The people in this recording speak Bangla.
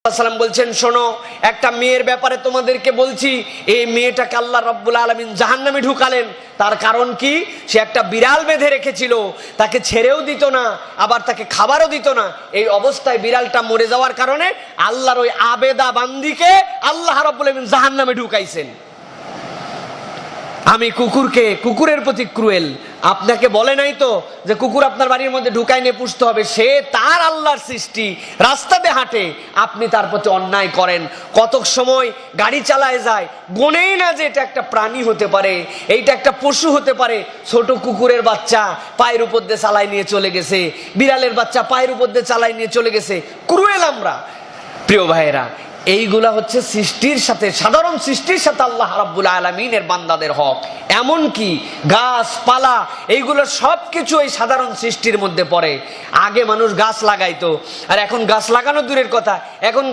সাল্লাম বলছেন, শোনো, একটা মেয়ের ব্যাপারে তোমাদেরকে বলছি। এই মেয়েটাকে আল্লাহ রাব্বুল আলামিন জাহান্নামে ঢুকালেন। তার কারণ কি? সে একটা বিড়াল বেঁধে রেখেছিল, তাকে ছেড়েও দিত না, আবার তাকে খাবারও দিত না। এই অবস্থায় বিড়ালটা মরে যাওয়ার কারণে আল্লাহর ওই আবেদা বান্দিকে আল্লাহ রাব্বুল আলামিন জাহান্নামে ঢুকাইছেন। আমি কুকুরের প্রতি ক্রুয়েল। আপনাকে বলে নাই তো যে কুকুর আপনার বাড়ির মধ্যে ঢুকাই নিয়ে পুষতে হবে? সে তার আল্লাহর সৃষ্টি, রাস্তাতে হাঁটে, আপনি তার প্রতি অন্যায় করেন। কতক সময় গাড়ি চালায় যায়, গোনেই না যে এটা একটা প্রাণী হতে পারে, এইটা একটা পশু হতে পারে। ছোট কুকুরের বাচ্চা পায়ের উপর দিয়ে চালাই নিয়ে চলে গেছে, বিড়ালের বাচ্চা পায়ের উপর দিয়ে চালাই নিয়ে চলে গেছে। ক্রুয়েল আমরা। প্রিয় ভাইয়েরা, এইগুলা হচ্ছে সৃষ্টির সাথে, সাধারণ সৃষ্টির সাথে আল্লাহ রাব্বুল আলামিনের বান্দাদের হক। এমনকি গাছপালা, এইগুলো সবকিছু এই সাধারণ সৃষ্টির মধ্যে পড়ে। আগে মানুষ গাছ লাগাইতো, আর এখন গাছ লাগানো দূরের কথা, এখন